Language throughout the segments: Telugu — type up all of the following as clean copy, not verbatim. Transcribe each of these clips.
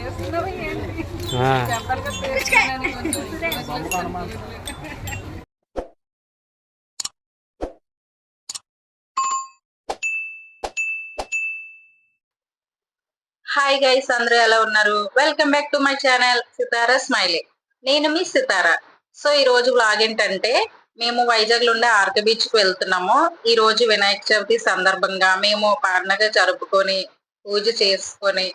హాయ్ గైస్, అందరూ ఎలా ఉన్నారు? Welcome back to my channel Sitara smiley. నేను మీ సితారా. సో ఈ రోజు వ్లాగ్ ఏంటంటే, మేము వైజాగ్ లో ఉండే ఆర్క బీచ్ కు వెళ్తున్నాము. ఈ రోజు వినాయక చవితి సందర్భంగా మేము పండగ జరుపుకొని పూజ చేసుకొని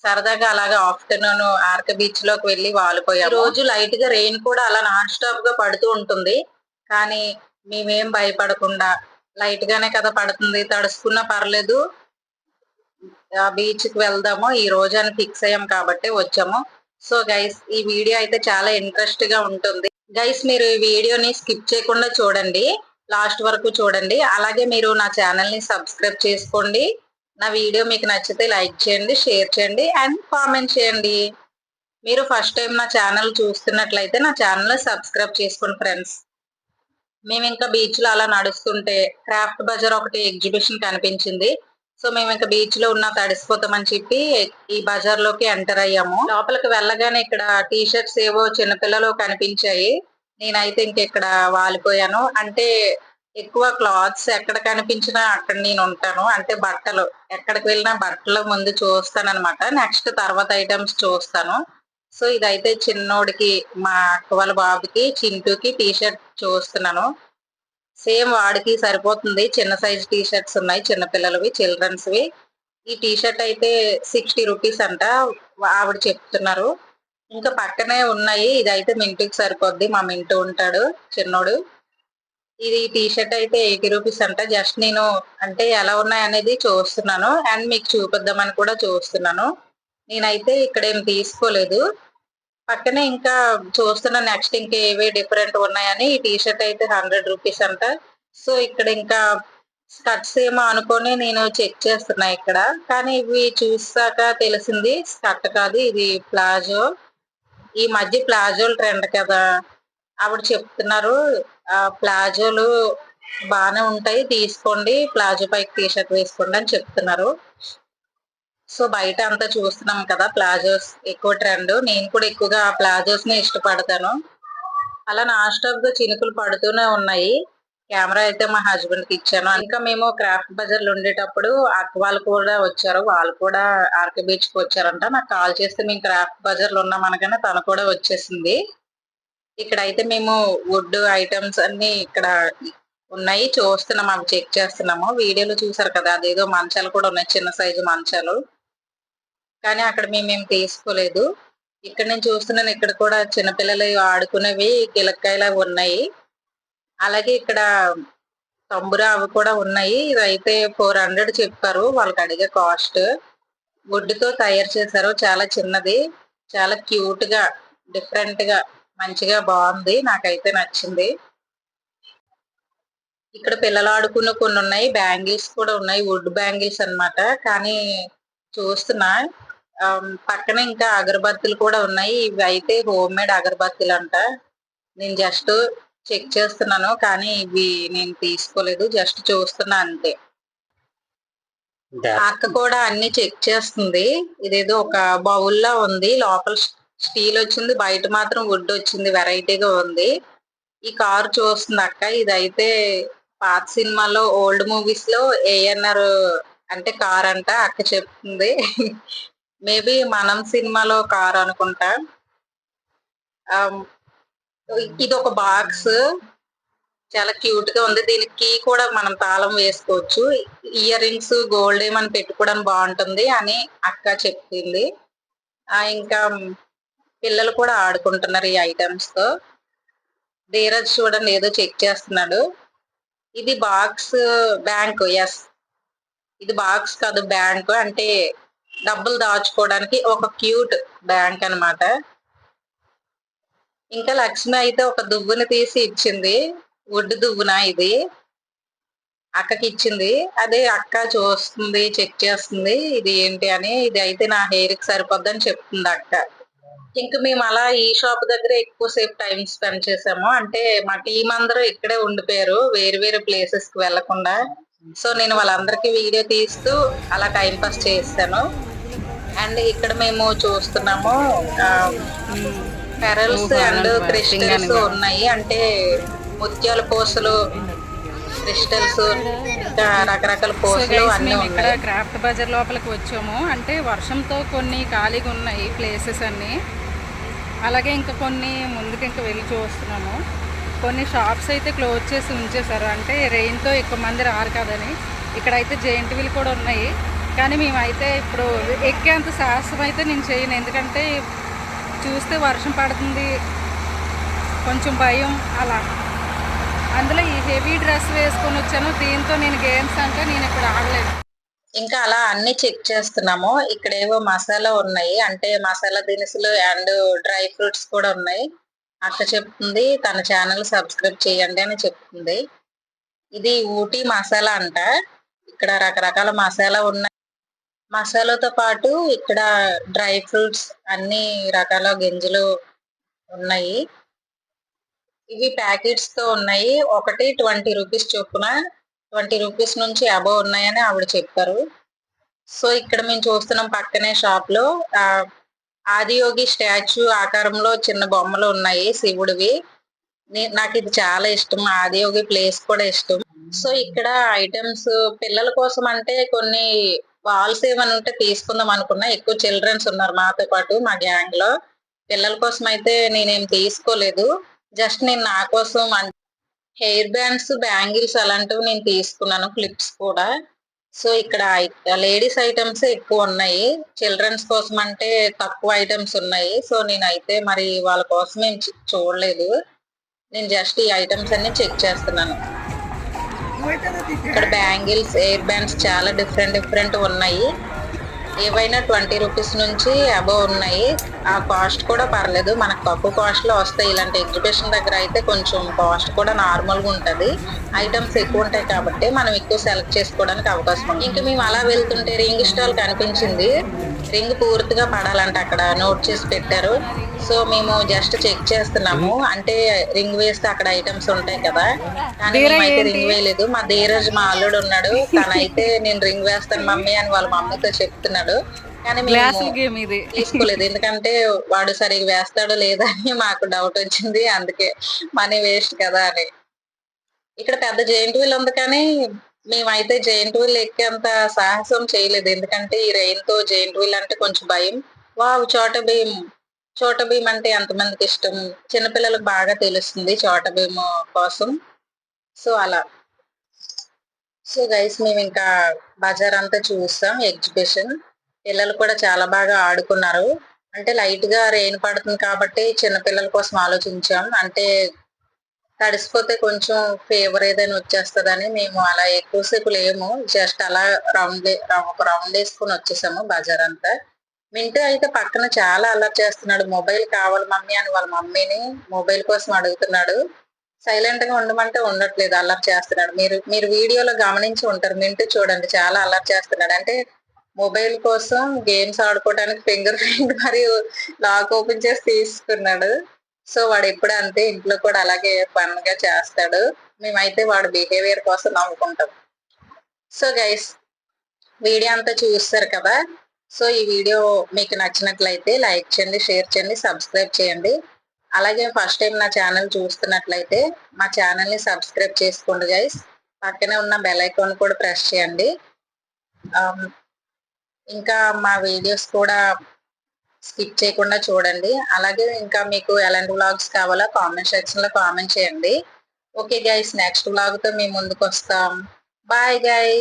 సరదాగా అలాగా ఆఫ్టర్నూన్ ఆర్క బీచ్ లోకి వెళ్ళి వాలిపోయాము. ఈ రోజు లైట్ గా రెయిన్ కూడా అలా నాన్ స్టాప్ గా పడుతూ ఉంటుంది. కానీ మేమేం భయపడకుండా లైట్ గానే కదా పడుతుంది, తడుచుకున్నా పర్లేదు, బీచ్ కి వెళ్దాము ఈ రోజు అని ఫిక్స్ అయ్యాం కాబట్టి వచ్చాము. సో గైస్, ఈ వీడియో అయితే చాలా ఇంట్రెస్ట్ గా ఉంటుంది. గైస్, మీరు ఈ వీడియోని స్కిప్ చేయకుండా చూడండి, లాస్ట్ వరకు చూడండి. అలాగే మీరు నా ఛానల్ ని సబ్స్క్రైబ్ చేసుకోండి. నా వీడియో మీకు నచ్చితే లైక్ చేయండి, షేర్ చేయండి అండ్ కామెంట్ చేయండి. మీరు ఫస్ట్ టైం నా ఛానల్ చూస్తున్నట్లయితే నా ఛానల్ సబ్స్క్రైబ్ చేసుకోండి ఫ్రెండ్స్. మేము ఇంకా బీచ్ లో అలా నడుస్తుంటే క్రాఫ్ట్ బజార్ ఒకటి ఎగ్జిబిషన్ కనిపించింది. సో మేము ఇంకా బీచ్ లో ఉన్న తడిసిపోతామని చెప్పి ఈ బజార్ లోకి ఎంటర్ అయ్యాము. లోపలికి వెళ్ళగానే ఇక్కడ టీ షర్ట్స్ ఏవో చిన్నపిల్లలు కనిపించాయి. నేనైతే ఇక్కడ వాలిపోయాను. అంటే ఎక్కువ క్లాత్స్ ఎక్కడ కనిపించినా అక్కడ నేను ఉంటాను. అంటే బట్టలు ఎక్కడికి వెళ్ళినా బట్టలు ముందు చూస్తాను అనమాట, నెక్స్ట్ తర్వాత ఐటమ్స్ చూస్తాను. సో ఇదైతే చిన్నోడికి, మా అక్క వాళ్ళ బాబుకి చింటూకి టీ షర్ట్ చూస్తున్నాను. సేమ్ వాడికి సరిపోతుంది. చిన్న సైజ్ టీ షర్ట్స్ ఉన్నాయి, చిన్న పిల్లలవి, చిల్డ్రన్స్ వి. ఈ టీ షర్ట్ అయితే 60 రూపీస్ అంట ఆవిడ చెప్తున్నారు. ఇంకా పక్కనే ఉన్నాయి. ఇదైతే మింటూకి సరిపోద్ది, మా మింటూ ఉంటాడు చిన్నోడు. ఇది టీ షర్ట్ అయితే 80 రూపీస్ అంట. జస్ట్ నేను అంటే ఎలా ఉన్నాయి అనేది చూస్తున్నాను అండ్ మీకు చూపిద్దామని కూడా చూస్తున్నాను. నేనైతే ఇక్కడ ఏం తీసుకోలేదు. పక్కనే ఇంకా చూస్తున్నా నెక్స్ట్ ఇంకేవే డిఫరెంట్ ఉన్నాయని. ఈ టీ షర్ట్ అయితే 100 రూపీస్ అంట. సో ఇక్కడ ఇంకా స్కర్ట్స్ ఏమో అనుకొని నేను చెక్ చేస్తున్నా ఇక్కడ. కానీ ఇవి చూసాక తెలిసింది స్కర్ట్ కాదు, ఇది ప్లాజో. ఈ మధ్య ప్లాజోలు ట్రెండ్ కదా, ఆవిడ చెప్తున్నారు ప్లాజోలు బాగానే ఉంటాయి, తీసుకోండి, ప్లాజో పైకి టీ షర్ట్ వేసుకోండి అని చెప్తున్నారు. సో బయట అంతా చూస్తున్నాం కదా, ప్లాజోస్ ఎక్కువ ట్రెండ్. నేను కూడా ఎక్కువగా ప్లాజోస్ ని ఇష్టపడతాను. అలా నాన్ స్టాప్ గా చినుకులు పడుతూనే ఉన్నాయి. కెమెరా అయితే మా హస్బెండ్ కి ఇచ్చాను. ఇంకా మేము క్రాఫ్ట్ బజార్ లో ఉండేటప్పుడు అక్క వాళ్ళు కూడా వచ్చారు. వాళ్ళు కూడా ఆర్కే బీచ్ కి వచ్చారంట. నాకు కాల్ చేస్తే మేము క్రాఫ్ట్ బజార్ లో ఉన్నాం అనగానే తను కూడా వచ్చేసింది. ఇక్కడైతే మేము వుడ్ ఐటమ్స్ అన్ని ఇక్కడ ఉన్నాయి, చూస్తున్నాం, అవి చెక్ చేస్తున్నాము. వీడియోలో చూసారు కదా, అదేదో మంచాలు కూడా ఉన్నాయి, చిన్న సైజు మంచాలు. కానీ అక్కడ మేమేం తీసుకోలేదు. ఇక్కడ నేను చూస్తున్నాను, ఇక్కడ కూడా చిన్నపిల్లలు ఆడుకునేవి గిలక్కాయలు ఉన్నాయి. అలాగే ఇక్కడ తంబురా అవి కూడా ఉన్నాయి. ఇదైతే 400 చెప్పారు వాళ్ళకి అడిగే కాస్ట్. వుడ్ తో తయారు చేశారు, చాలా చిన్నది, చాలా క్యూట్ గా డిఫరెంట్ గా మంచిగా బాగుంది, నాకైతే నచ్చింది. ఇక్కడ పిల్లలు ఆడుకున్న కొన్ని ఉన్నాయి, బ్యాంగిల్స్ కూడా ఉన్నాయి, వుడ్ బ్యాంగిల్స్ అన్నమాట. కానీ చూస్తున్నా పక్కన ఇంకా అగరబత్తులు కూడా ఉన్నాయి. ఇవి అయితే హోమ్ మేడ్ అగరబత్తులు అంట. నేను జస్ట్ చెక్ చేస్తున్నాను, కానీ ఇవి నేను తీసుకోలేదు, జస్ట్ చూస్తున్నా అంతే. అక్క కూడా అన్ని చెక్ చేస్తుంది. ఇదేదో ఒక బౌల్లో ఉంది, లోపల స్టీల్ వచ్చింది, బయట మాత్రం వుడ్ వచ్చింది, వెరైటీగా ఉంది. ఈ కార్ చూస్తుంది అక్క. ఇదైతే పాత సినిమాలో ఓల్డ్ మూవీస్ లో ఏఎన్ఆర్ అంటే కార్ అంట, అక్క చెప్తుంది. మేబీ మనం సినిమాలో కార్ అనుకుంటా. ఇది ఒక బాక్స్, చాలా క్యూట్ గా ఉంది. దీనికి కీ కూడా మనం తాళం వేసుకోవచ్చు. ఇయర్ రింగ్స్, గోల్డ్ ఏమని పెట్టుకోవడానికి బాగుంటుంది అని అక్క చెప్పింది. ఇంకా పిల్లలు కూడా ఆడుకుంటున్నారు ఈ ఐటమ్స్ తో. ధీరజ్ చూడండి ఏదో చెక్ చేస్తున్నాడు. ఇది బాక్స్ బ్యాంక్. ఎస్, ఇది బాక్స్ కాదు, బ్యాంక్. అంటే డబ్బులు దాచుకోవడానికి ఒక క్యూట్ బ్యాంక్ అన్నమాట. ఇంకా లక్ష్మి అయితే ఒక దువ్వుని తీసి ఇచ్చింది, వుడ్ దువ్వున, ఇది అక్కకి ఇచ్చింది. అదే అక్క చూస్తుంది, చెక్ చేస్తుంది ఇది ఏంటి అని. ఇది అయితే నా హెయిర్ కి సరిపోద్దని చెప్తుంది అక్క. ఇంకా మేము అలా ఈ షాప్ దగ్గర ఎక్కువసేపు టైం స్పెండ్ చేసాము. అంటే మా టీం అందరూ ఇక్కడే ఉండిపోయారు, వేరు వేరు ప్లేసెస్ కి వెళ్లకుండా. సో నేను వాళ్ళందరికీ వీడియో తీస్తూ అలా టైం పాస్ చేస్తాను. అండ్ ఇక్కడ మేము చూస్తున్నాము పెరల్స్ అండ్ క్రిస్టల్స్ ఉన్నాయి, అంటే ముత్యాల పూసలు, క్రిస్టల్స్, ఇంకా రకరకాల పూసలు అన్నీ ఉన్నాయి. క్రాఫ్ట్ బజార్ లోపలికి వచ్చాము. అంటే వర్షంతో కొన్ని ఖాళీగా ఉన్నాయి ప్లేసెస్ అన్నీ, అలాగే ఇంకా కొన్ని ముందుకు ఇంకా వెళ్ళి చూస్తున్నాము. కొన్ని షాప్స్ అయితే క్లోజ్ చేసి ఉంచేశారు, అంటే రెయిన్తో ఎక్కువ మంది రారు కదని. ఇక్కడైతే జెయింట్ వీల్ కూడా ఉన్నాయి, కానీ మేమైతే ఇప్పుడు ఎక్కేంత సాహసం అయితే నేను చేయను, ఎందుకంటే చూస్తే వర్షం పడుతుంది, కొంచెం భయం అలా. అందులో ఈ హెవీ డ్రెస్ వేసుకొని వచ్చాను, దీంతో నేను గేమ్స్ అంటే నేను ఇప్పుడు ఆడలేదు. ఇంకా అలా అన్ని చెక్ చేస్తున్నాము. ఇక్కడ ఏవో మసాలా ఉన్నాయి, అంటే మసాలా దినుసులు అండ్ డ్రై ఫ్రూట్స్ కూడా ఉన్నాయి. అక్క చెప్తుంది తన ఛానల్ సబ్స్క్రైబ్ చేయండి అని చెప్తుంది. ఇది ఊటీ మసాలా అంట. ఇక్కడ రకరకాల మసాలా ఉన్నాయి. మసాలాతో పాటు ఇక్కడ డ్రై ఫ్రూట్స్ అన్ని రకాల గింజలు ఉన్నాయి. ఇవి ప్యాకెట్స్ తో ఉన్నాయి. ఒకటి 20 రూపీస్ చొప్పున, 20 రూపీస్ నుంచి అబవ్ ఉన్నాయని ఆవిడ చెప్పారు. సో ఇక్కడ మేము చూస్తున్నాం పక్కనే షాప్ లో ఆదియోగి స్టాచ్యూ ఆకారంలో చిన్న బొమ్మలు ఉన్నాయి శివుడివి. నాకు ఇది చాలా ఇష్టం, ఆదియోగి ప్లేస్ కూడా ఇష్టం. సో ఇక్కడ ఐటమ్స్ పిల్లల కోసం అంటే కొన్ని వాల్స్ ఏమైనా ఉంటే తీసుకుందాం అనుకున్నా. ఎక్కువ చిల్డ్రన్స్ ఉన్నారు మాతో పాటు, మా గ్యాంగ్ లో. పిల్లల కోసం అయితే నేనేం తీసుకోలేదు, జస్ట్ నేను నా కోసం హెయిర్ బ్యాండ్స్, బ్యాంగిల్స్ అలాంటివి నేను తీసుకున్నాను, క్లిప్స్ కూడా. సో ఇక్కడ లేడీస్ ఐటమ్స్ ఎక్కువ ఉన్నాయి, చిల్డ్రన్స్ కోసం అంటే తక్కువ ఐటమ్స్ ఉన్నాయి. సో నేనైతే మరి వాళ్ళ కోసం ఏం చూడలేదు, నేను జస్ట్ ఈ ఐటమ్స్ అన్ని చెక్ చేస్తున్నాను. ఇక్కడ బ్యాంగిల్స్, ఎయిర్ బ్యాండ్స్ చాలా డిఫరెంట్ ఉన్నాయి. ఏవైనా 20 రూపీస్ నుంచి అబవ్ ఉన్నాయి. ఆ కాస్ట్ కూడా పర్లేదు, మనకు తక్కువ కాస్ట్ లో వస్తాయి. ఇలాంటి ఎగ్జిబిషన్ దగ్గర అయితే కొంచెం కాస్ట్ కూడా నార్మల్ గా ఉంటది, ఐటమ్స్ ఎక్కువ ఉంటాయి కాబట్టి మనం ఎక్కువ సెలెక్ట్ చేసుకోవడానికి అవకాశం ఉంది. ఇంకా మేము అలా వెళ్తుంటే రింగ్ స్టాల్ కనిపించింది. రింగ్ పూర్తిగా పడాలంటే అక్కడ నోట్ చేసి పెట్టారు. సో మేము జస్ట్ చెక్ చేస్తున్నాము, అంటే రింగ్ వేస్తే అక్కడ ఐటమ్స్ ఉంటాయి కదా, కానీ మేమైతే రింగ్ వేయలేదు. మా ధీరజ్, మా అల్లుడు ఉన్నాడు, తనైతే నేను రింగ్ వేస్తాను మమ్మీ అని వాళ్ళ మమ్మీతో చెప్తున్నాడు. కానీ మేము తీసుకోలేదు, ఎందుకంటే వాడు సరిగ్గా వేస్తాడో లేదా అని మాకు డౌట్ వచ్చింది, అందుకే మనీ వేస్ట్ కదా అని. ఇక్కడ పెద్ద జెయింట్ వీల్ ఉంది, కానీ మేమైతే జెయింట్ వీల్ ఎక్కేంత సాహసం చేయలేదు, ఎందుకంటే ఈ రెయిన్ తో జెయింట్ వీల్ అంటే కొంచెం భయం. వావ్, చోట భీమ్ అంటే ఎంతమందికి ఇష్టం, చిన్నపిల్లలకు బాగా తెలుస్తుంది చోట భీమ్ కోసం. సో అలా. సో గైస్, మేము ఇంకా బజార్ అంతా చూస్తాం, ఎగ్జిబిషన్. పిల్లలు కూడా చాలా బాగా ఆడుకున్నారు. అంటే లైట్ గా రెయిన్ పడుతుంది కాబట్టి చిన్నపిల్లల కోసం ఆలోచించాం, అంటే తడిసిపోతే కొంచెం ఫీవర్ ఏదైనా వచ్చేస్తుందని మేము అలా ఎక్కువసేపు లేము, జస్ట్ అలా ఒక రౌండ్ వేసుకుని వచ్చేసాము బజార్ అంతా. మింటూ అయితే పక్కన చాలా అలర్ట్ చేస్తున్నాడు, మొబైల్ కావాలి మమ్మీ అని వాళ్ళ మమ్మీని మొబైల్ కోసం అడుగుతున్నాడు. సైలెంట్ గా ఉండమంటే ఉండట్లేదు, అలర్ట్ చేస్తున్నాడు. మీరు వీడియోలో గమనించి ఉంటారు, మింటూ చూడండి చాలా అలర్ట్ చేస్తున్నాడు. అంటే మొబైల్ కోసం గేమ్స్ ఆడుకోవడానికి ఫింగర్ ప్రింట్ మరియు లాక్ ఓపెన్ చేసి తీసుకున్నాడు. సో వాడు ఎప్పుడు అంతే, ఇంట్లో కూడా అలాగే ఫన్ గా చేస్తాడు. మేమైతే వాడు బిహేవియర్ కోసం నవ్వుకుంటాం. సో గైస్, వీడియో అంతా చూస్తారు కదా. సో ఈ వీడియో మీకు నచ్చినట్లయితే లైక్ చేయండి, షేర్ చేయండి, సబ్స్క్రైబ్ చేయండి. అలాగే ఫస్ట్ టైం నా ఛానల్ చూస్తున్నట్లయితే మా ఛానల్ ని సబ్స్క్రైబ్ చేసుకోండి గైస్. పక్కనే ఉన్న బెల్ ఐకాన్ కూడా ప్రెస్ చేయండి. ఇంకా మా వీడియోస్ కూడా స్కిప్ చేయకుండా చూడండి. అలాగే ఇంకా మీకు ఎలాంటి వ్లాగ్స్ కావాలో కామెంట్ సెక్షన్ లో కామెంట్ చేయండి. ఓకే గైస్, నెక్స్ట్ వ్లాగ్ తో మేము ముందుకు వస్తాం. Bye guys.